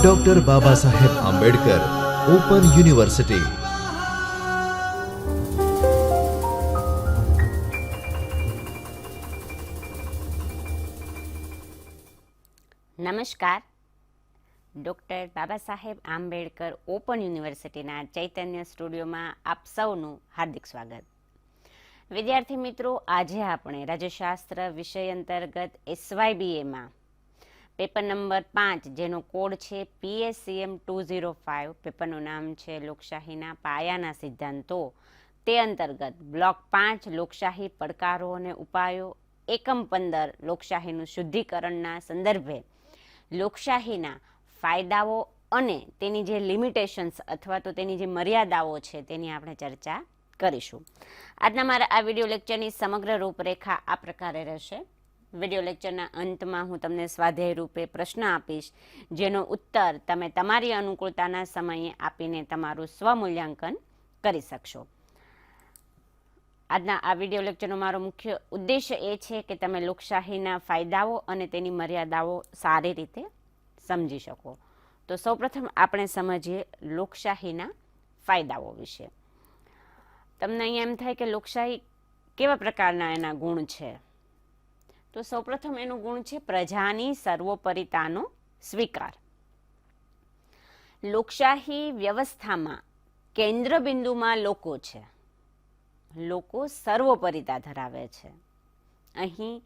Doctor Baba Saheb Ambedkar open university. નમસ્કાર. Doctor Baba Saheb Ambedkar open યુનિવર્સિટીના ચૈતન્ય સ્ટુડિયોમાં આપ સૌનું હાર્દિક સ્વાગત. વિદ્યાર્થી મિત્રો, આજે આપણે રાજ્યશાસ્ત્ર વિષય અંતર્ગત SYBAમાં પેપર નંબર 5 જેનો કોડ છે PSCM 205, પેપરનું નામ છે લોકશાહીના પાયાના સિદ્ધાંતો, તે અંતર્ગત બ્લોક 5 લોકશાહી પડકારો અને ઉપાયો, એકમ 15 લોકશાહીનું શુદ્ધિકરણના સંદર્ભે લોકશાહીના ફાયદાઓ અને તેની જે લિમિટેશન્સ અથવા તો તેની જે મર્યાદાઓ છે તેની આપણે ચર્ચા કરીશું. આજના મારા આ વિડીયો લેક્ચરની સમગ્ર રૂપરેખા આ પ્રકારે રહેશે. વિડીયો લેક્ચરના અંતમાં હું તમને સ્વાધ્યાય રૂપે પ્રશ્ન આપીશ, જેનો ઉત્તર તમે તમારી અનુકૂળતાના સમયે આપીને તમારું સ્વમૂલ્યાંકન કરી શકશો. આજના આ વિડીયો લેક્ચરનો મારો મુખ્ય ઉદ્દેશ્ય એ છે કે તમે લોકશાહીના ફાયદાઓ અને તેની મર્યાદાઓ સારી રીતે સમજી શકો. તો સૌપ્રથમ આપણે સમજીએ લોકશાહીના ફાયદાઓ વિશે. તમને અહીંયા એમ થાય કે લોકશાહી કેવા પ્રકારના એના ગુણ છે? તો સૌપ્રથમ એનો ગુણ છે પ્રજાની સર્વોપરિતાનો સ્વીકાર. લોકશાહી વ્યવસ્થામાં કેન્દ્ર બિંદુમાં લોકો છે. લોકો સર્વોપરિતા ધરાવે છે. અહીં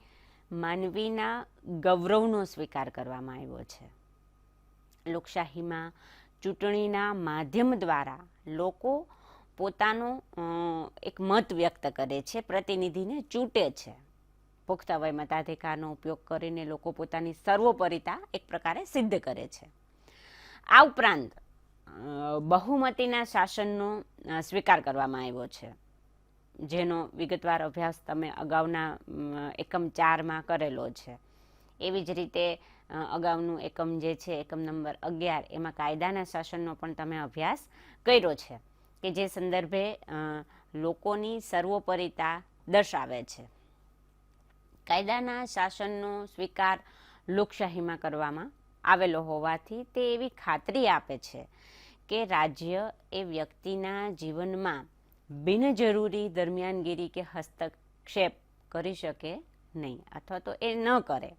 માનવીના ગૌરવનો સ્વીકાર કરવામાં આવ્યો છે. લોકશાહીમાં ચૂંટણીના માધ્યમ દ્વારા લોકો પોતાનો એક મત વ્યક્ત કરે છે, પ્રતિનિધિને ચૂંટે છે. પુખ્ત વય મતાધિકારનો ઉપયોગ કરીને લોકો પોતાની સર્વોપરિતા એક પ્રકારે સિદ્ધ કરે છે. આ ઉપરાંત બહુમતીના શાસનનો સ્વીકાર કરવામાં આવ્યો છે, જેનો વિગતવાર અભ્યાસ તમે અગાઉના એકમ 4માં કરેલો છે. એવી જ રીતે અગાઉનું એકમ જે છે, એકમ નંબર 11, એમાં કાયદાના શાસનનો પણ તમે અભ્યાસ કર્યો છે, કે જે સંદર્ભે લોકોની સર્વોપરિતા દર્શાવે છે. કાયદાના શાસનનો સ્વીકાર લોકશાહીમાં કરવામાં આવેલો હોવાથી તે એવી ખાતરી આપે છે કે રાજ્ય એ વ્યક્તિના જીવનમાં બિનજરૂરી દરમિયાનગીરી કે હસ્તક્ષેપ કરી શકે નહીં, અથવા તો એ ન કરે.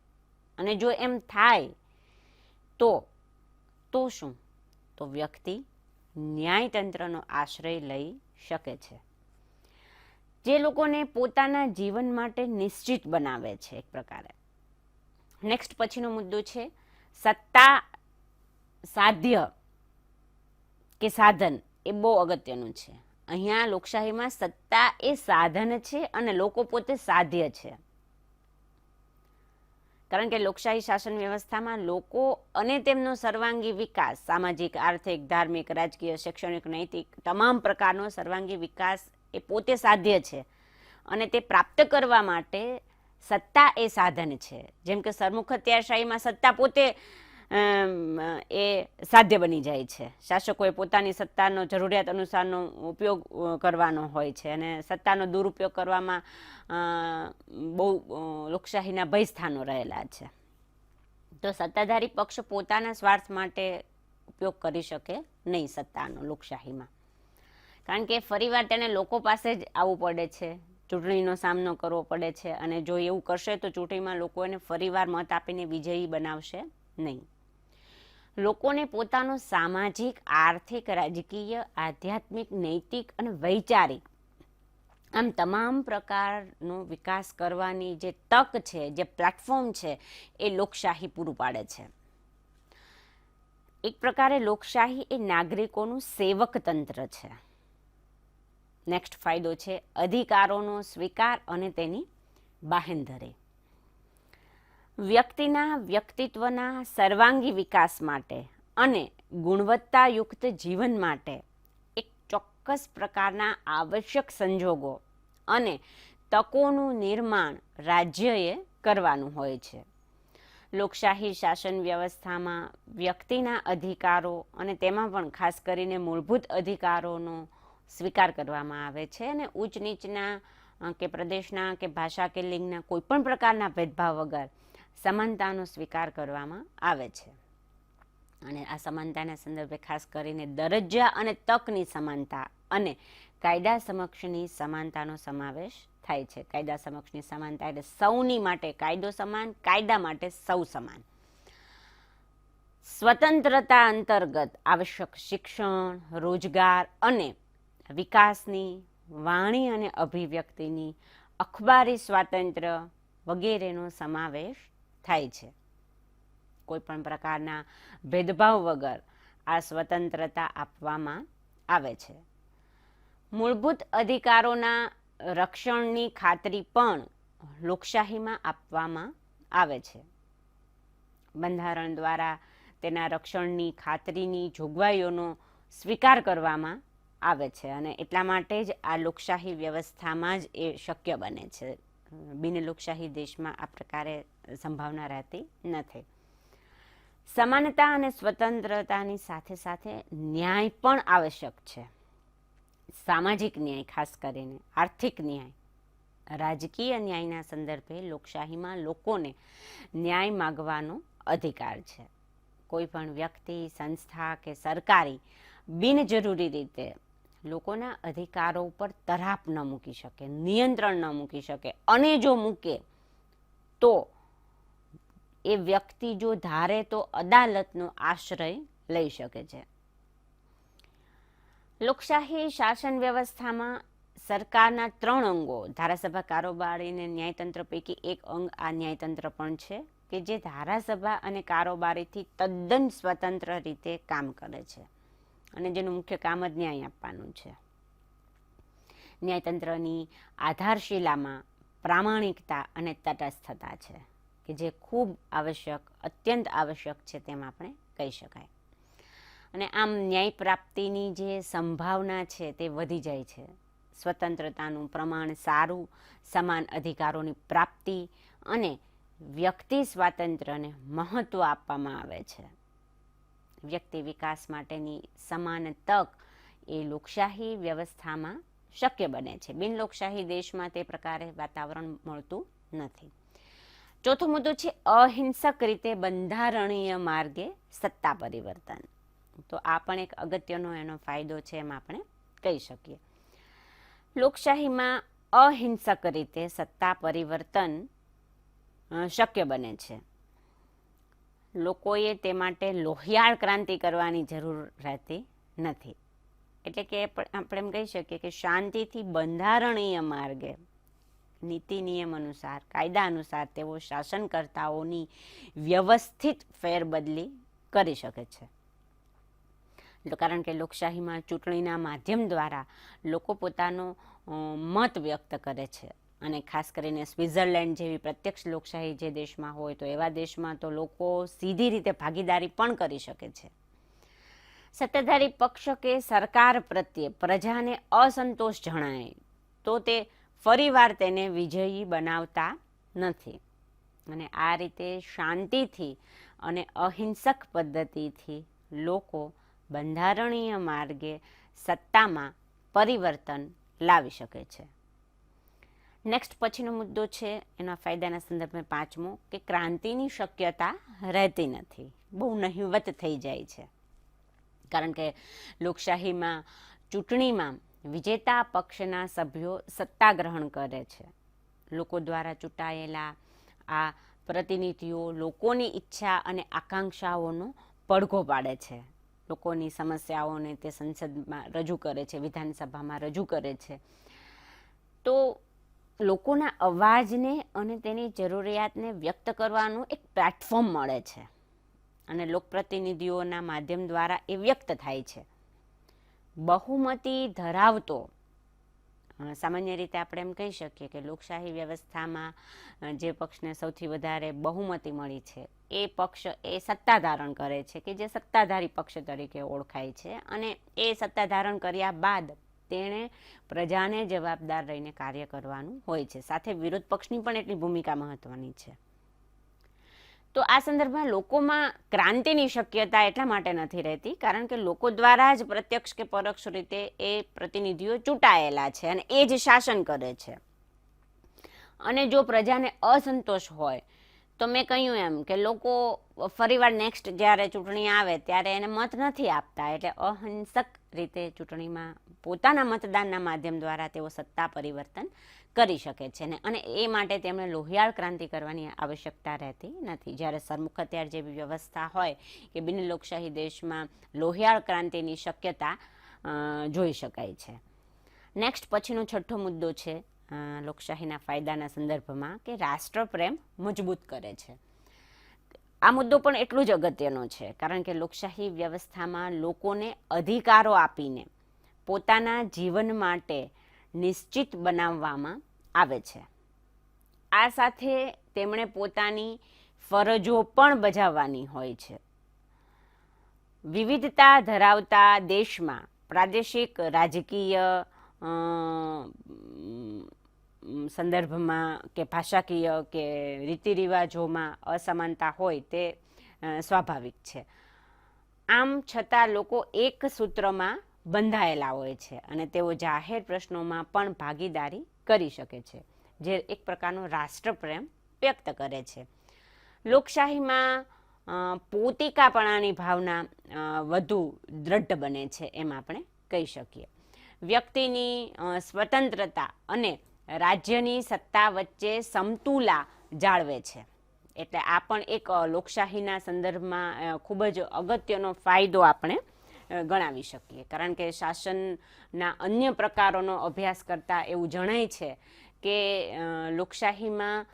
અને જો એમ થાય તો શું? તો વ્યક્તિ ન્યાયતંત્રનો આશ્રય લઈ શકે છે, જે લોકોને પોતાના જીવન માટે નિશ્ચિત બનાવે છે એક પ્રકારે. નેક્સ્ટ પછીનો મુદ્દો છે સત્તા સાધ્ય કે સાધન. એ બહુ અગત્યનું છે. અહીંયા લોકશાહીમાં સત્તા એ સાધન છે અને લોકો પોતે સાધ્ય છે. કારણ કે લોકશાહી શાસન વ્યવસ્થામાં લોકો અને તેમનો સર્વાંગી વિકાસ, સામાજિક, આર્થિક, ધાર્મિક, રાજકીય, શૈક્ષણિક, નૈતિક તમામ પ્રકારનો સર્વાંગી વિકાસ એ પોતે સાધ્ય છે, અને તે પ્રાપ્ત કરવા માટે સત્તા એ સાધન છે. જેમ કે સરમુખત્યારશાહીમાં સત્તા પોતે એ સાધ્ય બની જાય છે. શાસકોએ પોતાની સત્તાનો જરૂરિયાત અનુસારનો ઉપયોગ કરવાનો હોય છે, અને સત્તાનો દુરુપયોગ કરવામાં બહુ લોકશાહીના ભયસ્થાનો રહેલા છે. તો સત્તાધારી પક્ષ પોતાના સ્વાર્થ માટે ઉપયોગ કરી શકે નહીં સત્તાનો લોકશાહીમાં, કારણ કે ફરીવાર તેને લોકો પાસે જ આવવું પડે છે, ચૂંટણીનો સામનો કરવો પડે છે, અને જો એવું કરશે તો ચૂંટણીમાં લોકો એને ફરીવાર મત આપીને વિજયી બનાવશે નહીં. લોકોને પોતાનો સામાજિક, આર્થિક, રાજકીય, આધ્યાત્મિક, નૈતિક અને વૈચારિક આમ તમામ પ્રકારનો વિકાસ કરવાની જે તક છે, જે પ્લેટફોર્મ છે, એ લોકશાહી પૂરું પાડે છે. એક પ્રકારે લોકશાહી એ નાગરિકોનું સેવક તંત્ર છે. નેક્સ્ટ ફાયદો છે અધિકારોનો સ્વીકાર અને તેની બાહેંધરી. વ્યક્તિના વ્યક્તિત્વના સર્વાંગી વિકાસ માટે અને ગુણવત્તાયુક્ત જીવન માટે એક ચોક્કસ પ્રકારના આવશ્યક સંજોગો અને તકોનું નિર્માણ રાજ્યએ કરવાનું હોય છે. લોકશાહી શાસન વ્યવસ્થામાં વ્યક્તિના અધિકારો અને તેમાં પણ ખાસ કરીને મૂળભૂત અધિકારોનો સ્વીકાર કરવામાં આવે છે, અને ઉચ્ચ નીચના કે પ્રદેશના કે ભાષા કે લિંગના કોઈ પણ પ્રકારના ભેદભાવ વગર સમાનતાનો સ્વીકાર કરવામાં આવે છે. અને આ સમાનતાના સંદર્ભે ખાસ કરીને દરજ્જા અને તકની સમાનતા અને કાયદા સમક્ષની સમાનતાનો સમાવેશ થાય છે. કાયદા સમક્ષની સમાનતા એટલે સૌની માટે કાયદો સમાન, કાયદા માટે સૌ સમાન. સ્વતંત્રતા અંતર્ગત આવશ્યક શિક્ષણ, રોજગાર અને વિકાસની, વાણી અને અભિવ્યક્તિની, અખબારી સ્વાતંત્ર્ય વગેરેનો સમાવેશ થાય છે. કોઈ પણ પ્રકારના ભેદભાવ વગર આ સ્વતંત્રતા આપવામાં આવે છે. મૂળભૂત અધિકારોના રક્ષણની ખાતરી પણ લોકશાહીમાં આપવામાં આવે છે. બંધારણ દ્વારા તેના રક્ષણની ખાતરીની જોગવાઈઓનો સ્વીકાર કરવામાં આવે છે અને એટલા માટે જ આ લોકશાહી વ્યવસ્થામાં જ એ શક્ય બને છે. બિન લોકશાહી દેશમાં આ પ્રકારે સંભાવના રહેતી નથી. સમાનતા અને સ્વતંત્રતાની સાથે સાથે ન્યાય પણ આવશ્યક છે. સામાજિક ન્યાય, ખાસ કરીને આર્થિક ન્યાય, રાજકીય ન્યાયના સંદર્ભે લોકશાહીમાં લોકોને ન્યાય માગવાનો અધિકાર છે. કોઈ પણ વ્યક્તિ, સંસ્થા કે સરકારી બિનજરૂરી રીતે લોકોના અધિકારો ઉપર તરાપ ન મૂકી શકે, નિયંત્રણ ન મૂકી શકે, અને જો મૂકે તો એ વ્યક્તિ જો ધારે તો અદાલતનો આશ્રય લઈ શકે છે. લોકશાહી શાસન વ્યવસ્થામાં સરકારના 3 અંગો, ધારાસભા, કારોબારી અને ન્યાયતંત્ર પૈકી એક અંગ આ ન્યાયતંત્ર પણ છે કે જે ધારાસભા અને કારોબારીથી તદ્દન સ્વતંત્ર રીતે કામ કરે છે અને જેનું મુખ્ય કામ જ ન્યાય આપવાનું છે. ન્યાયતંત્રની આધારશિલામાં પ્રામાણિકતા અને તટસ્થતા છે કે જે ખૂબ આવશ્યક, અત્યંત આવશ્યક છે તેમ આપણે કહી શકાય. અને આમ ન્યાય પ્રાપ્તિની જે સંભાવના છે તે વધી જાય છે. સ્વતંત્રતાનું પ્રમાણ સારું, સમાન અધિકારોની પ્રાપ્તિ અને વ્યક્તિ સ્વાતંત્ર્યને મહત્વ આપવામાં આવે છે. વ્યક્તિ વિકાસ માટેની સમાન તક એ લોકશાહી વ્યવસ્થામાં શક્ય બને છે. બિન લોકશાહી દેશમાં તે પ્રકારે વાતાવરણ મળતું નથી. ચોથો મુદ્દો છે અહિંસક રીતે બંધારણીય માર્ગે સત્તા પરિવર્તન. તો આ પણ એક અગત્યનો એનો ફાયદો છે એમ આપણે કહી શકીએ. લોકશાહીમાં અહિંસક રીતે સત્તા પરિવર્તન શક્ય બને છે. લોકોએ તે માટે લોહિયાળ ક્રાંતિ કરવાની જરૂર રહેતી નથી. એટલે કે આપણે એમ કહી શકીએ કે શાંતિથી બંધારણીય માર્ગે, નીતિ નિયમ અનુસાર, કાયદા અનુસાર તેઓ શાસનકર્તાઓની વ્યવસ્થિત ફેરબદલી કરી શકે છે. કારણ કે લોકશાહીમાં ચૂંટણીના માધ્યમ દ્વારા લોકો પોતાનો મત વ્યક્ત કરે છે અને ખાસ કરીને સ્વિટ્ઝરલેન્ડ જેવી પ્રત્યક્ષ લોકશાહી જે દેશમાં હોય તો એવા દેશમાં તો લોકો સીધી રીતે ભાગીદારી પણ કરી શકે છે. સત્તાધારી પક્ષ કે સરકાર પ્રત્યે પ્રજાને અસંતોષ જણાય તો તે ફરીવાર તેને વિજયી બનાવતા નથી. અને આ રીતે શાંતિથી અને અહિંસક પદ્ધતિથી લોકો બંધારણીય માર્ગે સત્તામાં પરિવર્તન લાવી શકે છે. નેક્સ્ટ પછીનો મુદ્દો છે એના ફાયદાના સંદર્ભમાં 5મો કે ક્રાંતિની શક્યતા રહેતી નથી, બહુ નહિવત થઈ જાય છે. કારણ કે લોકશાહીમાં ચૂંટણીમાં વિજેતા પક્ષના સભ્યો સત્તા ગ્રહણ કરે છે. લોકો દ્વારા ચૂંટાયેલા આ પ્રતિનિધિઓ લોકોની ઈચ્છા અને આકાંક્ષાઓનો પડઘો પાડે છે. લોકોની સમસ્યાઓને તે સંસદમાં રજૂ કરે છે, વિધાનસભામાં રજૂ કરે છે. તો લોકોના અવાજને અને તેની જરૂરિયાતને વ્યક્ત કરવાનું એક પ્લેટફોર્મ મળે છે અને લોકપ્રતિનિધિઓના માધ્યમ દ્વારા એ વ્યક્ત થાય છે. બહુમતી ધરાવતો, સામાન્ય રીતે આપણે એમ કહી શકીએ કે લોકશાહી વ્યવસ્થામાં જે પક્ષને સૌથી વધારે બહુમતી મળી છે એ પક્ષ એ સત્તા ધારણ કરે છે કે જે સત્તાધારી પક્ષ તરીકે ઓળખાય છે અને એ સત્તા ધારણ કર્યા બાદ તેણે પ્રજાને જવાબદાર રહીને કાર્ય કરવાનું હોય છે. સાથે વિરોધ પક્ષની પણ એટલી ભૂમિકા મહત્વની છે. તો આ સંદર્ભમાં લોકોમાં ક્રાંતિની શક્યતા એટલા માટે નથી રહેતી કારણ કે લોકો દ્વારા જ પ્રત્યક્ષ કે પરોક્ષ રીતે એ પ્રતિનિધિઓ ચૂંટાયેલા છે અને એ જ શાસન કરે છે. અને જો પ્રજાને અસંતોષ હોય તો મેં કહ્યું એમ કે લોકો ફરીવાર નેક્સ્ટ જ્યારે ચૂંટણી આવે ત્યારે એને મત નથી આપતા, એટલે અહિંસક રીતે ચૂંટણીમાં પોતાના મતદાનના માધ્યમ દ્વારા તેઓ સત્તા પરિવર્તન કરી શકે છે ને, અને એ માટે તેમણે લોહિયાળ ક્રાંતિ કરવાની આવશ્યકતા રહેતી નથી. જ્યારે સરમુખ હથિયાર જેવી વ્યવસ્થા હોય કે બિન લોકશાહી દેશમાં લોહિયાળ ક્રાંતિની શક્યતા જોઈ શકાય છે. નેક્સ્ટ પછીનો છઠ્ઠો મુદ્દો છે લોકશાહીના ફાયદાના સંદર્ભમાં કે રાષ્ટ્રપ્રેમ મજબૂત કરે છે. આ મુદ્દો પણ એટલું જ અગત્યનો છે, કારણ કે લોકશાહી વ્યવસ્થામાં લોકોને અધિકારો આપીને પોતાના જીવન માટે નિશ્ચિત બનાવવામાં આવે છે. આ સાથે તેમણે પોતાની ફરજો પણ બજાવવાની હોય છે. વિવિધતા ધરાવતા દેશમાં પ્રાદેશિક રાજકીય સંદર્ભમાં કે ભાષાકીય કે રીતિ રિવાજોમાં અસમાનતા હોય તે સ્વાભાવિક છે. આમ છતાં લોકો એક સૂત્રમાં બંધાયેલા હોય છે અને તેઓ જાહેર પ્રશ્નોમાં પણ ભાગીદારી કરી શકે છે, જે એક પ્રકારનો રાષ્ટ્રપ્રેમ વ્યક્ત કરે છે. લોકશાહીમાં પોતિકાપણાની ભાવના વધુ દ્રઢ બને છે એમ આપણે કહી શકીએ. વ્યક્તિની સ્વતંત્રતા અને રાજ્યની સત્તા વચ્ચે સમતુલા જાળવે છે. એટલે આ પણ એક લોકશાહીના સંદર્ભમાં ખૂબ જ અગત્યનો ફાયદો આપણે ગણાવી શકીએ, કારણ કે શાસનના અન્ય પ્રકારોનો અભ્યાસ કરતાં એવું જણાય છે કે લોકશાહીમાં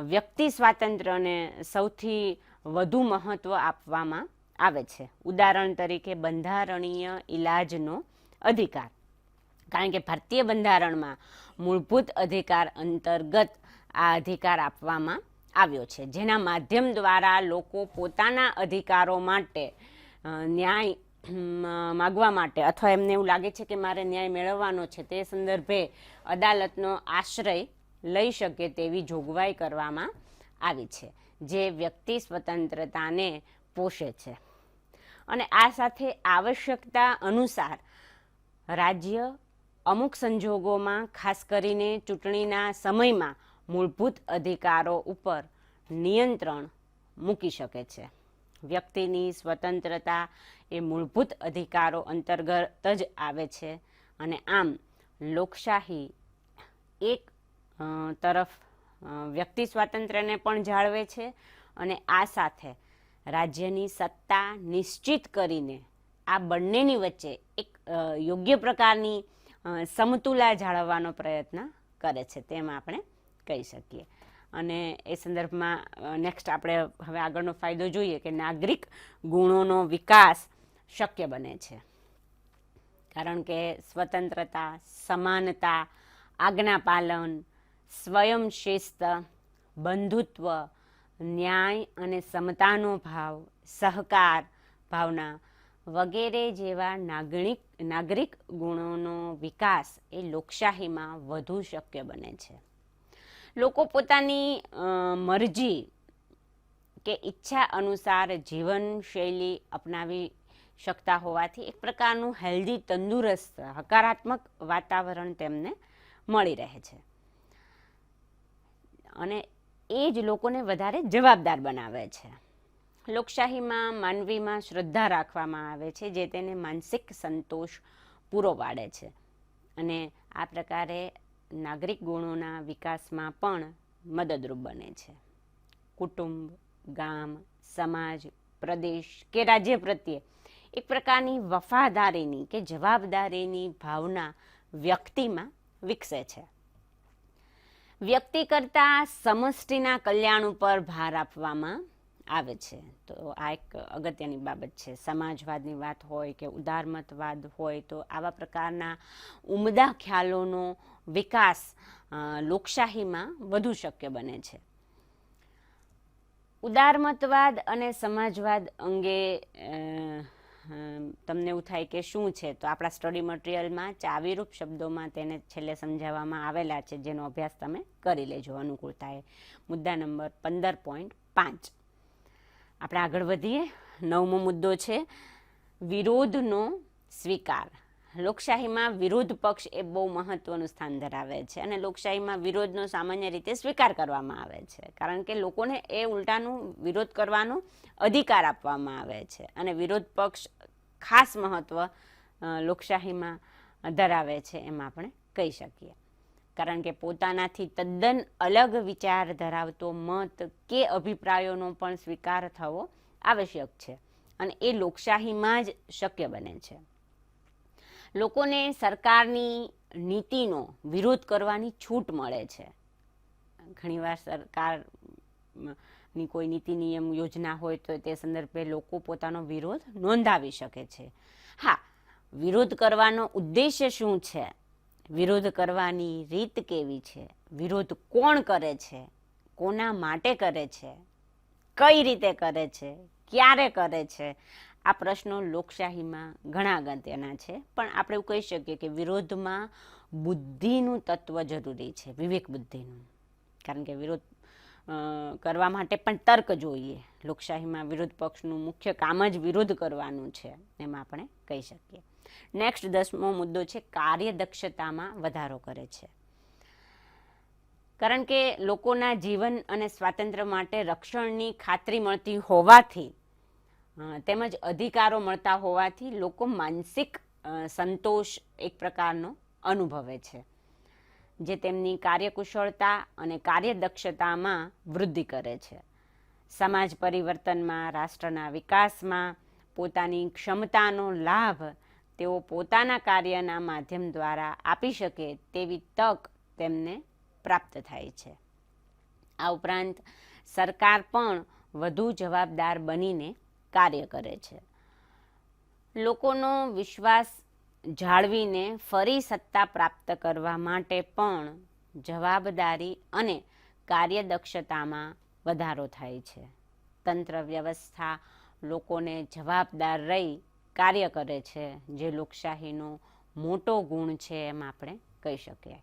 વ્યક્તિ સ્વાતંત્ર્યને સૌથી વધુ મહત્ત્વ આપવામાં આવે છે. ઉદાહરણ તરીકે બંધારણીય ઇલાજનો અધિકાર, કારણ કે ભારતીય બંધારણમાં મૂળભૂત અધિકાર અંતર્ગત આ અધિકાર આપવામાં આવ્યો છે, જેના માધ્યમ દ્વારા લોકો પોતાના અધિકારો માટે ન્યાય માગવા માટે અથવા એમને એવું લાગે છે કે મારે ન્યાય મેળવવાનો છે તે સંદર્ભે અદાલતનો આશ્રય લઈ શકે તેવી જોગવાઈ કરવામાં આવી છે, જે વ્યક્તિ સ્વતંત્રતાને પોષે છે. અને આ સાથે આવશ્યકતા અનુસાર રાજ્ય અમુક સંજોગોમાં, ખાસ કરીને ચૂંટણીના સમયમાં, મૂળભૂત અધિકારો ઉપર નિયંત્રણ મૂકી શકે છે. વ્યક્તિની સ્વતંત્રતા એ મૂળભૂત અધિકારો અંતર્ગત જ આવે છે, અને આમ લોકશાહી એક તરફ વ્યક્તિ સ્વાતંત્ર્યને પણ જાળવે છે અને આ સાથે રાજ્યની સત્તા નિશ્ચિત કરીને આ બંનેની વચ્ચે એક યોગ્ય પ્રકારની સમતુલા જાળવવાનો પ્રયત્ન કરે છે, તેમ આપણે કહી શકીએ. અને એ સંદર્ભમાં નેક્સ્ટ આપણે હવે આગળનો ફાયદો જોઈએ કે નાગરિક ગુણોનો વિકાસ શક્ય બને છે, કારણ કે સ્વતંત્રતા, સમાનતા, આજ્ઞાપાલન, સ્વયં શિસ્ત, બંધુત્વ, ન્યાય અને સમતાનો ભાવ, સહકાર ભાવના વગેરે જેવા નાગરિક ગુણોનો વિકાસ એ લોકશાહીમાં વધુ શક્ય બને છે. લોકો પોતાની મરજી કે ઈચ્છા અનુસાર જીવનશૈલી અપનાવી શકતા હોવાથી એક પ્રકારનું હેલ્ધી, તંદુરસ્ત, હકારાત્મક વાતાવરણ તેમને મળી રહે છે, અને એ જ લોકોને વધારે જવાબદાર બનાવે છે. લોકશાહીમાં માનવીમાં શ્રદ્ધા રાખવામાં આવે છે, જે તેને માનસિક સંતોષ પૂરો પાડે છે, અને આ પ્રકારે નાગરિક ગુણોના વિકાસમાં પણ મદદરૂપ બને છે. કુટુંબ, ગામ, સમાજ, પ્રદેશ કે રાજ્ય પ્રત્યે એક પ્રકારની વફાદારીની કે જવાબદારીની ભાવના વ્યક્તિમાં વિકસે છે. વ્યક્તિ કરતાં સમષ્ટિના કલ્યાણ ઉપર ભાર આપવામાં આવે છે. તો આ એક અગત્યની બાબત છે. સમાજવાદની વાત હોય કે ઉદારમતવાદ હોય, તો આવા પ્રકારના ઉમદા ખ્યાલોનો વિકાસ લોકશાહીમાં વધુ શક્ય બને છે. ઉદારમતવાદ અને સમાજવાદ અંગે તમને એવું થાય કે શું છે, તો આપણા સ્ટડી મટીરિયલમાં ચાવીરૂપ શબ્દોમાં તેને છેલ્લે સમજાવવામાં આવેલા છે, જેનો અભ્યાસ તમે કરી લેજો અનુકૂળતાએ. મુદ્દા નંબર 15.5. આપણે આગળ વધીએ. 9મો મુદ્દો છે વિરોધનો સ્વીકાર. લોકશાહીમાં વિરોધ પક્ષ એ બહુ મહત્વનું સ્થાન ધરાવે છે અને લોકશાહીમાં વિરોધનો સામાન્ય રીતે સ્વીકાર કરવામાં આવે છે, કારણ કે લોકોને એ ઉલટાનું વિરોધ કરવાનો અધિકાર આપવામાં આવે છે અને વિરોધ પક્ષ ખાસ મહત્વ લોકશાહીમાં ધરાવે છે એમ આપણે કહી શકીએ, કારણ કે પોતાનાથી તદ્દન અલગ વિચાર ધરાવતો મત કે અભિપ્રાયોનો પણ સ્વીકાર થવો આવશ્યક છે અને એ લોકશાહીમાં જ શક્ય બને છે. લોકોને સરકારની નીતિનો વિરોધ કરવાની છૂટ મળે છે. ઘણીવાર સરકારની કોઈ નીતિ નિયમ યોજના હોય તો તે સંદર્ભે લોકો પોતાનો વિરોધ નોંધાવી શકે છે. હા, વિરોધ કરવાનો ઉદ્દેશ્ય શું છે, વિરોધ કરવાની રીત કેવી છે, વિરોધ કોણ કરે છે, કોના માટે કરે છે, કઈ રીતે કરે છે, ક્યારે કરે છે, આ પ્રશ્નો લોકશાહીમાં ઘણા અગત્યના છે. પણ આપણે એવું કહી શકીએ કે વિરોધમાં બુદ્ધિનું તત્વ જરૂરી છે, વિવેક બુદ્ધિનું, કારણ કે વિરોધ કરવા માટે પણ તર્ક જોઈએ. લોકશાહીમાં વિરોધ પક્ષનું મુખ્ય કામ જ વિરોધ કરવાનું છે એમ આપણે કહી શકીએ. નેક્સ્ટ 10મો મુદ્દો છે કાર્યદક્ષતામાં વધારો કરે છે, કારણ કે લોકોના જીવન અને સ્વાતંત્ર્ય માટે રક્ષણની ખાતરી મળતી હોવાથી તેમજ અધિકારો મળતા હોવાથી લોકો માનસિક સંતોષ એક પ્રકારનો અનુભવે છે, જે તેમની કાર્યકુશળતા અને કાર્યદક્ષતામાં વૃદ્ધિ કરે છે. સમાજ પરિવર્તનમાં, રાષ્ટ્રના વિકાસમાં પોતાની ક્ષમતાનો લાભ તેઓ પોતાના કાર્યના માધ્યમ દ્વારા આપી શકે તેવી તક તેમને પ્રાપ્ત થાય છે. આ ઉપરાંત સરકાર પણ વધુ જવાબદાર બનીને કાર્ય કરે છે. લોકોનો વિશ્વાસ જાળવીને ફરી સત્તા પ્રાપ્ત કરવા માટે પણ જવાબદારી અને કાર્યદક્ષતામાં વધારો થાય છે. તંત્ર વ્યવસ્થા લોકોને જવાબદાર રહી કાર્ય કરે છે, જે લોકશાહીનો મોટો ગુણ છે એમ આપણે કહી શકીએ.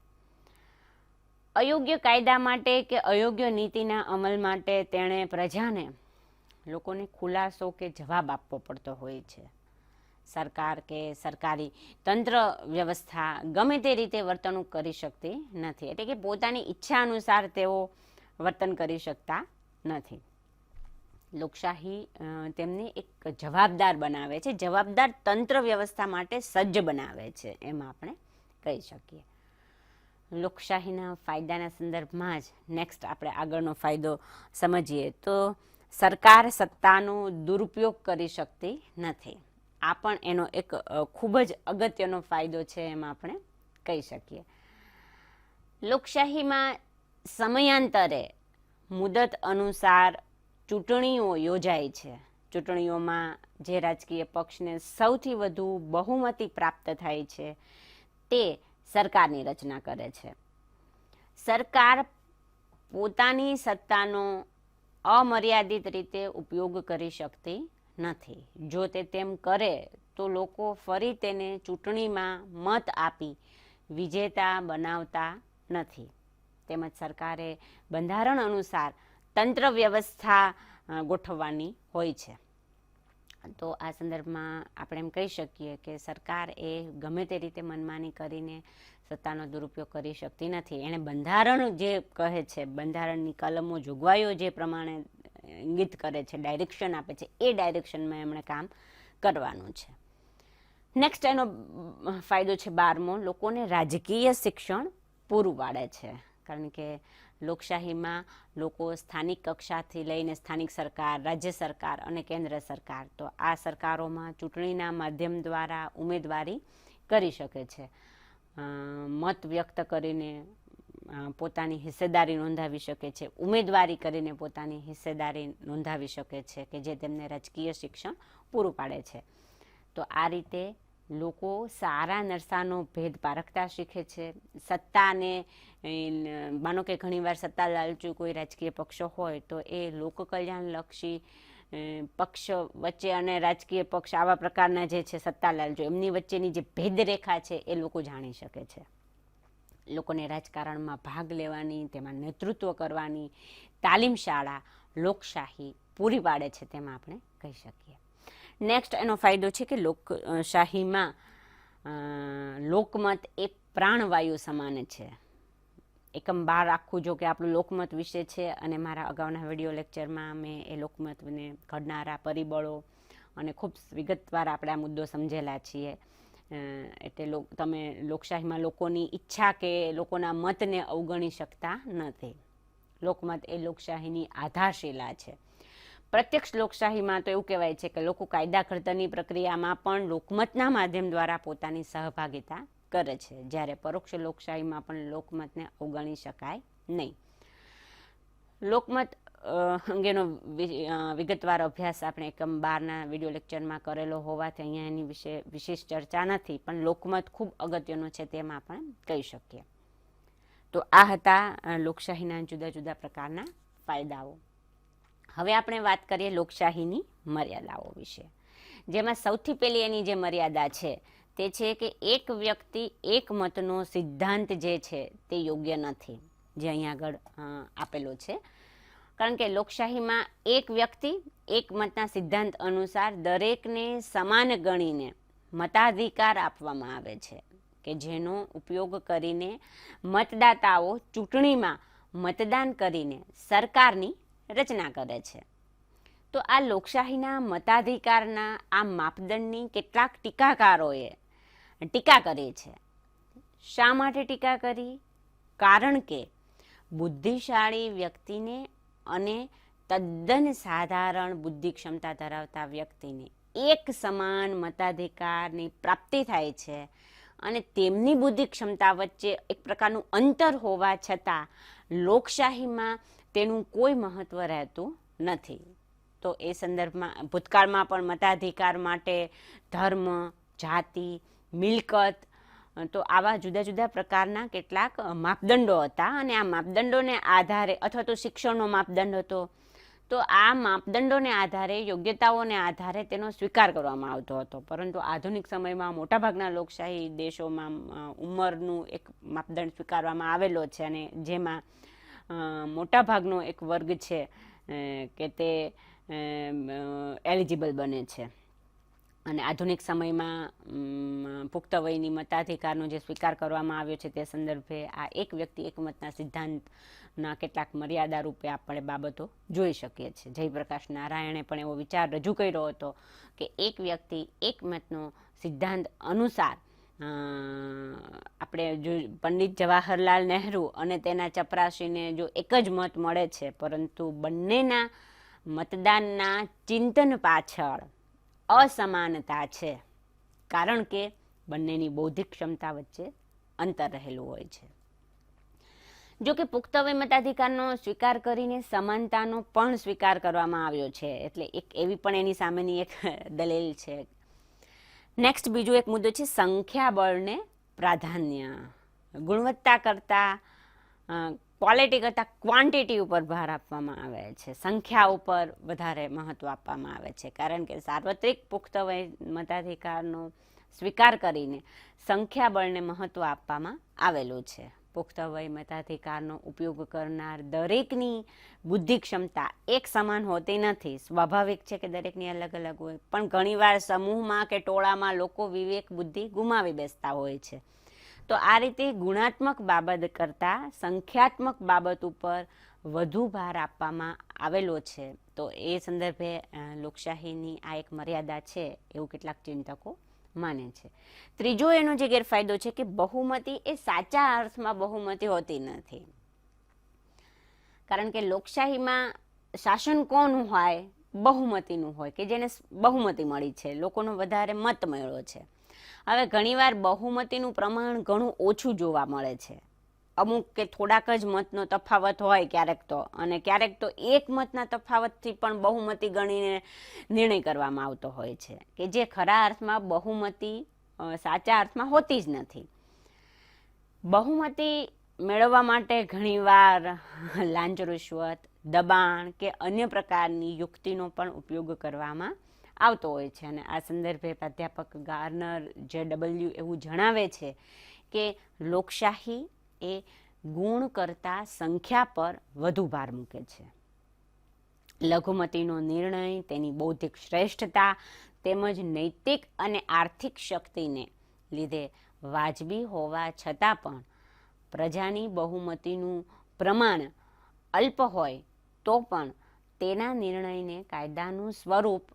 અયોગ્ય કાયદા માટે કે અયોગ્ય નીતિના અમલ માટે તેણે પ્રજાને, લોકોને ખુલાસો કે જવાબ આપવો પડતો હોય છે. સરકાર કે સરકારી તંત્ર વ્યવસ્થા ગમે તે રીતે વર્તણૂક કરી શકતી નથી, એટલે કે પોતાની ઈચ્છા અનુસાર તેઓ વર્તન કરી શકતા નથી. લોકશાહી તેમને એક જવાબદાર બનાવે છે, જવાબદાર તંત્ર વ્યવસ્થા માટે સજ્જ બનાવે છે એમ આપણે કહી શકીએ. લોકશાહીના ફાયદાના સંદર્ભમાં જ નેક્સ્ટ આપણે આગળનો ફાયદો સમજીએ તો સરકાર સત્તાનો દુરુપયોગ કરી શકતી નથી. આ પણ એનો એક ખૂબ જ અગત્યનો ફાયદો છે એમ આપણે કહી શકીએ. લોકશાહીમાં સમયાંતરે મુદત અનુસાર ચૂંટણીઓ યોજાય છે. ચૂંટણીઓમાં જે રાજકીય પક્ષને સૌથી વધુ બહુમતી પ્રાપ્ત થાય છે તે સરકારની રચના કરે છે. સરકાર પોતાની સત્તાનો અમર્યાદિત રીતે ઉપયોગ કરી શકતી નથી. જો તે તેમ કરે તો લોકો ફરી તેને ચૂંટણીમાં મત આપી વિજેતા બનાવતા નથી. તેમજ સરકારે બંધારણ અનુસાર તંત્ર વ્યવસ્થા ગોઠવવાની હોય છે. તો આ સંદર્ભમાં આપણે એમ કહી શકીએ કે સરકાર એ ગમે તે રીતે મનમાની કરીને સત્તાનો દુરુપયોગ કરી શકતી નથી. એણે બંધારણ જે કહે છે, બંધારણની કલમો જોગવાઈઓ જે પ્રમાણે ઇંગિત કરે છે, ડાયરેક્શન આપે છે, એ ડાયરેક્શનમાં એમણે કામ કરવાનું છે. નેક્સ્ટ એનો ફાયદો છે 12મો, લોકોને રાજકીય શિક્ષણ પૂરું પાડે છે, કારણ કે લોકશાહીમાં લોકો સ્થાનિક કક્ષાથી લઈને સ્થાનિક સરકાર, રાજ્ય સરકાર અને કેન્દ્ર સરકાર, તો આ સરકારોમાં ચૂંટણીના માધ્યમ દ્વારા ઉમેદવારી કરી શકે છે. મત વ્યક્ત કરીને પોતાની હિસ્સેદારી નોંધાવી શકે છે, ઉમેદવારી કરીને પોતાની હિસ્સેદારી નોંધાવી શકે છે, કે જે તેમને રાજકીય શિક્ષણ પૂરું પાડે છે. તો આ રીતે લોકો સારા નરસાનો ભેદ પારખતા શીખે છે. સત્તાને, માનો કે ઘણીવાર સત્તા લાલચુ કોઈ રાજકીય પક્ષો હોય તો એ લોકકલ્યાણલક્ષી પક્ષ વચ્ચે અને રાજકીય પક્ષ આવા પ્રકારના જે છે સત્તા લાલચુ, એમની વચ્ચેની જે ભેદરેખા છે એ લોકો જાણી શકે છે. લોકોને રાજકારણમાં ભાગ લેવાની, તેમાં નેતૃત્વ કરવાની તાલીમ શાળા લોકશાહી પૂરી પાડે છે તેમ આપણે કહી શકીએ. નેક્સ્ટ એનો ફાયદો છે કે લોકશાહીમાં લોકમત એ પ્રાણવાયુ સમાન છે. એકમ 12 આખું જો કે આપણું લોકમત વિશે છે, અને મારા અગાઉના વિડીયો લેક્ચરમાં મેં એ લોકમતને ઘડનારા પરિબળો અને ખૂબ વિગતવાર આપણે આ મુદ્દો સમજેલા છીએ. એટલે તમે લોકશાહીમાં લોકોની ઈચ્છા કે લોકોના મતને અવગણી શકતા નથી. લોકમત એ લોકશાહીની આધારશિલા છે. પ્રત્યક્ષ લોકશાહીમાં તો એવું કહેવાય છે કે લોકો કાયદા ઘડતરની પ્રક્રિયામાં પણ લોકમતના માધ્યમ દ્વારા પોતાની સહભાગિતા કરે છે, જ્યારે પરોક્ષ લોકશાહીમાં પણ લોકમતને અવગણી શકાય નહીં. લોકમત અંગેનો વિગતવાર અભ્યાસ આપણે એકમ 12ના વિડીયો લેક્ચરમાં કરેલો હોવાથી અહીંયા એની વિશે વિશેષ ચર્ચા નથી, પણ લોકમત ખૂબ અગત્યનો છે તેમ આપણે કહી શકીએ. તો આ હતા લોકશાહીના જુદા જુદા પ્રકારના ફાયદાઓ. હવે આપણે વાત કરીએ લોકશાહીની મર્યાદાઓ વિશે, જેમાં સૌથી પહેલી એની જે મર્યાદા છે તે છે કે એક વ્યક્તિ એક મતનો સિદ્ધાંત જે છે તે યોગ્ય નથી, જે અહીંયા આગળ આપેલો છે. કારણ કે લોકશાહીમાં એક વ્યક્તિ એક મતના સિદ્ધાંત અનુસાર દરેકને સમાન ગણીને મતાધિકાર આપવામાં આવે છે, કે જેનો ઉપયોગ કરીને મતદાતાઓ ચૂંટણીમાં મતદાન કરીને સરકારની રચના કરે છે. તો આ લોકશાહીના મતાધિકારના આ માપદંડની કેટલાક ટીકાકારોએ ટીકા કરી છે. શા માટે ટીકા કરી? કારણ કે બુદ્ધિશાળી વ્યક્તિને અને તદ્દન સાધારણ બુદ્ધિ ક્ષમતા ધરાવતા વ્યક્તિને એક સમાન મતાધિકારની પ્રાપ્તિ થાય છે, અને તેમની બુદ્ધિ ક્ષમતા વચ્ચે એક પ્રકારનું અંતર હોવા છતાં લોકશાહીમાં તેનું કોઈ મહત્વ રહેતું નથી. તો એ સંદર્ભમાં ભૂતકાળમાં પણ મતાધિકાર માટે ધર્મ, જાતિ, મિલકત, તો આવા જુદા જુદા પ્રકારના કેટલાક માપદંડો હતા, અને આ માપદંડોને આધારે, અથવા તો શિક્ષણનો માપદંડ હતો, તો આ માપદંડોને આધારે, યોગ્યતાઓને આધારે તેનો સ્વીકાર કરવામાં આવતો હતો. પરંતુ આધુનિક સમયમાં મોટાભાગના લોકશાહી દેશોમાં ઉંમરનું એક માપદંડ સ્વીકારવામાં આવેલો છે, અને જેમાં મોટાભાગનો એક વર્ગ છે કે તે એલિજિબલ બને છે. અને આધુનિક સમયમાં પુખ્ત વયની મતાધિકારનો જે સ્વીકાર કરવામાં આવ્યો છે તે સંદર્ભે આ એક વ્યક્તિ એક મતના સિદ્ધાંતના કેટલાક મર્યાદા રૂપે આપણે બાબતો જોઈ શકીએ છીએ. જયપ્રકાશ નારાયણે પણ એવો વિચાર રજૂ કર્યો હતો કે એક વ્યક્તિ એક મતનો સિદ્ધાંત અનુસાર આપણે જો પંડિત જવાહરલાલ નહેરુ અને તેના ચપરાસીને જો એક જ મત મળે છે, પરંતુ બંનેના મતદાનના ચિંતન પાછળ અસમાનતા છે, કારણ કે બંનેની બૌદ્ધિક ક્ષમતા વચ્ચે અંતર રહેલું હોય છે. જો કે પુખ્ત વય મતાધિકારનો સ્વીકાર કરીને સમાનતાનો પણ સ્વીકાર કરવામાં આવ્યો છે, એટલે એક એવી પણ એની સામેની એક દલીલ છે. નેક્સ્ટ બીજો એક મુદ્દો છે સંખ્યાબળને પ્રાધાન્ય. ગુણવત્તા કરતાં ક્વોલિટી કરતાં ક્વોન્ટિટી ઉપર ભાર આપવામાં આવે છે, સંખ્યા ઉપર વધારે મહત્ત્વ આપવામાં આવે છે, કારણ કે સાર્વત્રિક પુખ્ત વય મતાધિકારનો સ્વીકાર કરીને સંખ્યાબળને મહત્ત્વ આપવામાં આવેલું છે. પુખ્ત વય મતાધિકારનો ઉપયોગ કરનાર દરેકની બુદ્ધિ ક્ષમતા એક સમાન હોતી નથી. સ્વાભાવિક છે કે દરેકની અલગ અલગ હોય, પણ ઘણીવાર સમૂહમાં કે ટોળામાં લોકો વિવેક બુદ્ધિ ગુમાવી બેસતા હોય છે. તો આ રીતે ગુણાત્મક બાબત કરતાં સંખ્યાત્મક બાબત ઉપર વધુ ભાર આપવામાં આવેલો છે. તો એ સંદર્ભે લોકશાહીની આ એક મર્યાદા છે એવું કેટલાક ચિંતકો માને છે. ત્રીજો એનો જે ગેરફાયદો છે કે બહુમતી એ સાચા અર્થમાં બહુમતી હોતી નથી, કારણ કે લોકશાહીમાં શાસન કોનું હોય? બહુમતીનું હોય, કે જેને બહુમતી મળી છે, લોકોનો વધારે મત મળ્યો છે. હવે ઘણીવાર બહુમતીનું પ્રમાણ ઘણું ઓછું જોવા મળે છે. અમુક કે થોડાક જ મતનો તફાવત હોય ક્યારેક તો, અને ક્યારેક તો એક મતના તફાવતથી પણ બહુમતી ગણીને નિર્ણય કરવામાં આવતો હોય છે, કે જે ખરા અર્થમાં બહુમતી સાચા અર્થમાં હોતી જ નથી. બહુમતી મેળવવા માટે ઘણીવાર લાંચ રૂશ્વત, દબાણ કે અન્ય પ્રકારની યુક્તિનો પણ ઉપયોગ કરવામાં આવતો હોય છે. અને આ સંદર્ભે પ્રાધ્યાપક ગાર્નર JW એવું જણાવે છે કે લોકશાહી એ ગુણ કરતાં સંખ્યા પર વધુ ભાર મૂકે છે. લઘુમતીનો નિર્ણય તેની બૌદ્ધિક શ્રેષ્ઠતા તેમજ નૈતિક અને આર્થિક શક્તિને લીધે વાજબી હોવા છતાં પણ પ્રજાની બહુમતીનું પ્રમાણ અલ્પ હોય તો પણ તેના નિર્ણયને કાયદાનું સ્વરૂપ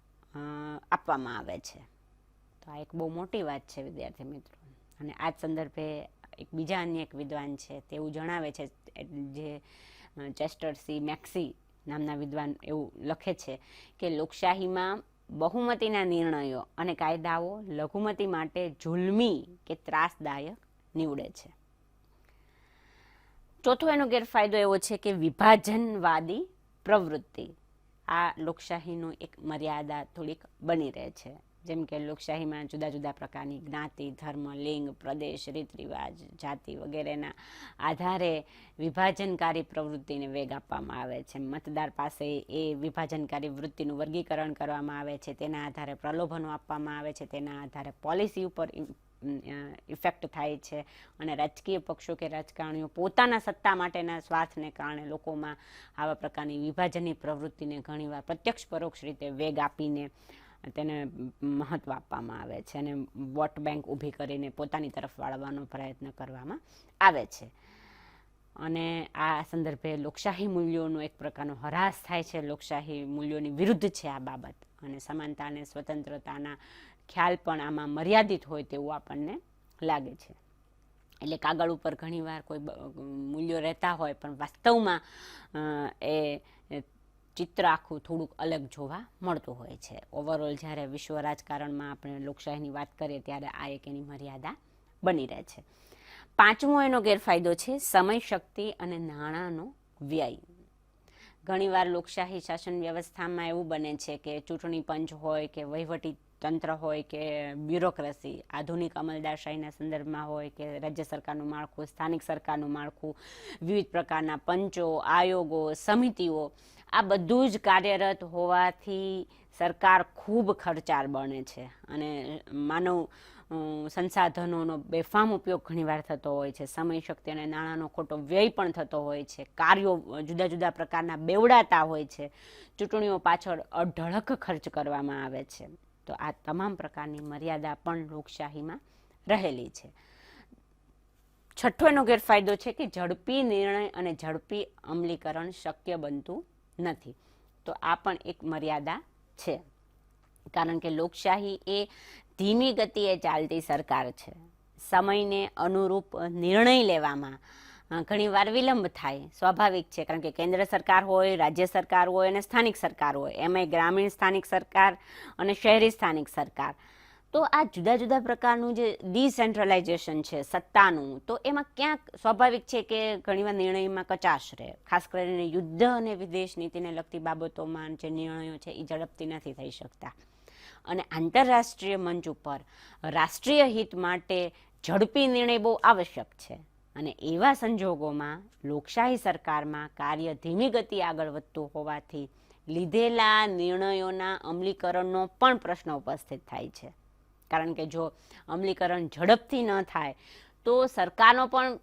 આપવામાં આવે છે. તો આ એક બહુ મોટી વાત છે વિદ્યાર્થી મિત્રો. અને આ જ સંદર્ભે અન્ય એક વિદ્વાન છે તે એવું જણાવે છે, જે ચેસ્ટર સી મેક્સી નામના વિદ્વાન એવું લખે છે કે લોકશાહીમાં બહુમતીના નિર્ણયો અને કાયદાઓ લઘુમતી માટે જુલ્મી કે ત્રાસદાયક નીવડે છે. ચોથો એનો ગેરફાયદો એવો છે કે વિભાજનવાદી પ્રવૃત્તિ. આ લોકશાહીનું એક મર્યાદા થોડીક બની રહે છે. જેમ કે લોકશાહીમાં જુદા જુદા પ્રકારની જ્ઞાતિ, ધર્મ, લિંગ, પ્રદેશ, રીત રિવાજ, જાતિ વગેરેના આધારે વિભાજનકારી પ્રવૃત્તિને વેગ આપવામાં આવે છે. મતદાર પાસે એ વિભાજનકારી વૃત્તિનું વર્ગીકરણ કરવામાં આવે છે, તેના આધારે પ્રલોભનો આપવામાં આવે છે, તેના આધારે પોલિસી ઉપર ઇફેક્ટ થાય છે અને રાજકીય પક્ષો કે રાજકારણીઓ પોતાના સત્તા માટેના સ્વાર્થને કારણે લોકોમાં આવા પ્રકારની વિભાજનની પ્રવૃત્તિને ઘણીવાર પ્રત્યક્ષ પરોક્ષ રીતે વેગ આપીને તેને મહત્વ આપવામાં આવે છે અને વોટ બેંક ઊભી કરીને પોતાની તરફ વાળવાનો પ્રયત્ન કરવામાં આવે છે. અને આ સંદર્ભે લોકશાહી મૂલ્યોનો એક પ્રકારનો હરાસ થાય છે. લોકશાહી મૂલ્યોની વિરુદ્ધ છે આ બાબત. અને સમાનતા અને સ્વતંત્રતાના ખ્યાલ પણ આમાં મર્યાદિત હોય તેવું આપણને લાગે છે. એટલે કાગળ ઉપર ઘણીવાર કોઈ મૂલ્યો રહેતા હોય પણ વાસ્તવમાં એ ચિત્ર આખું થોડુંક અલગ જોવા મળતું હોય છે. ઓવરઓલ જ્યારે વિશ્વ રાજકારણમાં આપણે લોકશાહીની વાત કરીએ ત્યારે આ એક એની મર્યાદા બની રહે છે. પાંચમો એનો ગેરફાયદો છે સમય, શક્તિ અને નાણાંનો વ્યય. ઘણીવાર લોકશાહી શાસન વ્યવસ્થામાં એવું બને છે કે ચૂંટણી પંચ હોય કે વહીવટી તંત્ર હોય કે બ્યુરોક્રેસી, આધુનિક અમલદારશાહીના સંદર્ભમાં હોય કે રાજ્ય સરકારનું માળખું, સ્થાનિક સરકારનું માળખું, વિવિધ પ્રકારના પંચો, આયોગો, સમિતિઓ, આ બધું જ કાર્યરત હોવાથી સરકાર ખૂબ ખર્ચાળ બને છે અને માનવ સંસાધનોનો બેફામ ઉપયોગ ઘણીવાર થતો હોય છે. સમય, શક્તિ અને નાણાંનો ખોટો વ્યય પણ થતો હોય છે. કાર્યો જુદા જુદા પ્રકારના બેવડાતા હોય છે. ચૂંટણીઓ પાછળ અઢળક ખર્ચ કરવામાં આવે છે. તો આ તમામ પ્રકારની મર્યાદા પણ લોકશાહીમાં રહેલી છે. છઠ્ઠો એનો ગેરફાયદો છે કે ઝડપી નિર્ણય અને ઝડપી અમલીકરણ શક્ય બનતું નથી. તો આ પણ એક મર્યાદા છે. કારણ કે લોકશાહી એ ધીમી ગતિએ ચાલતી સરકાર છે. સમયને અનુરૂપ નિર્ણય લેવામાં ઘણીવાર વિલંબ થાય, સ્વાભાવિક છે. કારણ કે કેન્દ્ર સરકાર હોય, રાજ્ય સરકાર હોય અને સ્થાનિક સરકાર હોય, એમાંય ગ્રામીણ સ્થાનિક સરકાર અને શહેરી સ્થાનિક સરકાર. તો આ જુદા જુદા પ્રકારનું જે ડિસેન્ટ્રલાઇઝેશન છે સત્તાનું, તો એમાં ક્યાંક સ્વાભાવિક છે કે ઘણીવાર નિર્ણયમાં કચાશ રહે. ખાસ કરીને યુદ્ધ અને વિદેશ નીતિને લગતી બાબતોમાં જે નિર્ણયો છે એ ઝડપથી નથી થઈ શકતા. અને આંતરરાષ્ટ્રીય મંચ ઉપર રાષ્ટ્રીય હિત માટે ઝડપી નિર્ણય બહુ આવશ્યક છે. અને એવા સંજોગોમાં લોકશાહી સરકારમાં કાર્ય ધીમી ગતિ આગળ વધતું હોવાથી લીધેલા નિર્ણયોના અમલીકરણનો પણ પ્રશ્ન ઉપસ્થિત થાય છે. કારણ કે જો અમલીકરણ ઝડપથી ન થાય તો સરકારનો પણ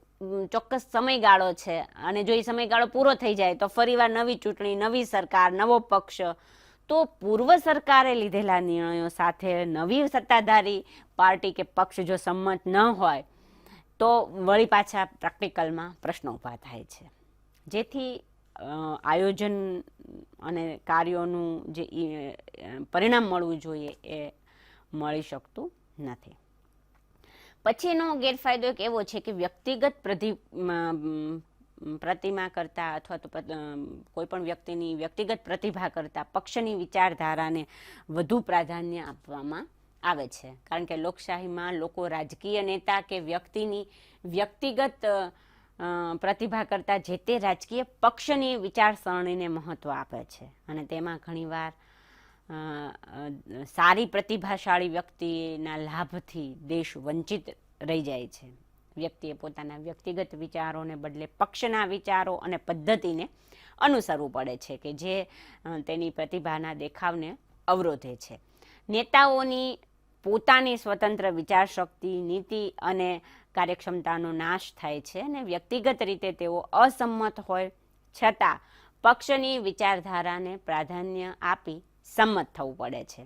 ચોક્કસ સમયગાળો છે અને જો એ સમયગાળો પૂરો થઈ જાય તો ફરીવાર નવી ચૂંટણી, નવી સરકાર, નવો પક્ષ. તો પૂર્વ સરકારે લીધેલા નિર્ણયો સાથે નવી સત્તાધારી પાર્ટી કે પક્ષ જો સંમત ન હોય તો વળી પાછા પ્રેક્ટિકલમાં પ્રશ્નો ઊભા થાય છે. જેથી આયોજન અને કાર્યોનું જે પરિણામ મળવું જોઈએ એ મળી શકતું નથી. પછીનો ગેરફાયદો એક એવો છે કે વ્યક્તિગત પ્રતિમા કરતા અથવા તો કોઈ પણ વ્યક્તિની વ્યક્તિગત પ્રતિભા કરતા પક્ષની વિચારધારાને વધુ પ્રાધાન્ય આપવામાં આવે છે. કારણ કે લોકશાહીમાં લોકો રાજકીય નેતા કે વ્યક્તિની વ્યક્તિગત પ્રતિભા કરતા જે તે રાજકીય પક્ષની વિચારસરણીને મહત્વ આપે છે. અને તેમાં ઘણીવાર સારી પ્રતિભાશાળી વ્યક્તિના લાભથી દેશ વંચિત રહી જાય છે. વ્યક્તિએ પોતાના વ્યક્તિગત વિચારોને બદલે પક્ષના વિચારો અને પદ્ધતિને અનુસરવું પડે છે કે જે તેની પ્રતિભાના દેખાવને અવરોધે છે. નેતાઓની પોતાની સ્વતંત્ર વિચારશક્તિ, નીતિ અને કાર્યક્ષમતાનો નાશ થાય છે અને વ્યક્તિગત રીતે તેઓ અસંમત હોય છતાં પક્ષની વિચારધારાને પ્રાધાન્ય આપી સંમત થવું પડે છે.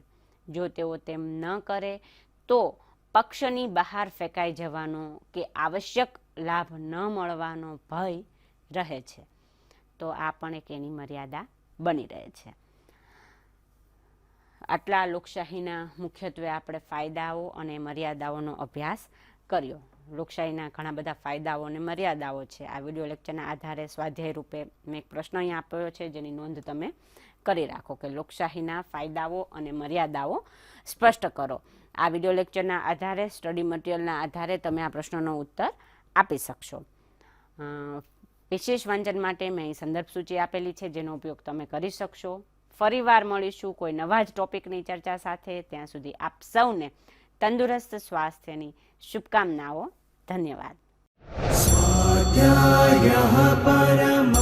જો તેઓ તેમ ન કરે તો પક્ષની બહાર ફેંકાઈ જવાનો કે આવશ્યક લાભ ન મળવાનો ભય રહે છે. તો આ પણ એક એની મર્યાદા બની રહે છે. આટલા લોકશાહીના મુખ્યત્વે આપણે ફાયદાઓ અને મર્યાદાઓનો અભ્યાસ કર્યો. લોકશાહીના ઘણા બધા ફાયદાઓ અને મર્યાદાઓ છે. આ વિડીયો લેક્ચરના આધારે સ્વાધ્યાય રૂપે મેં એક પ્રશ્ન અહીંયા આપ્યો છે, જેની નોંધ તમે કરી રાખો કે લોકશાહીના ફાયદાઓ અને મર્યાદાઓ સ્પષ્ટ કરો. આ વિડીયો લેક્ચરના આધારે, સ્ટડી મટીરિયલના આધારે તમે આ પ્રશ્નનો ઉત્તર આપી શકશો. વિશેષ વાંચન માટે મેં અહીં સંદર્ભ સૂચિ આપેલી છે, જેનો ઉપયોગ તમે કરી શકશો. ફરીવાર મળીશું કોઈ નવા જ ટોપિકની ચર્ચા સાથે. ત્યાં સુધી આપ સૌને તંદુરસ્ત સ્વાસ્થ્યની શુભકામનાઓ. ધન્યવાદ. स्वाध्यायः परमः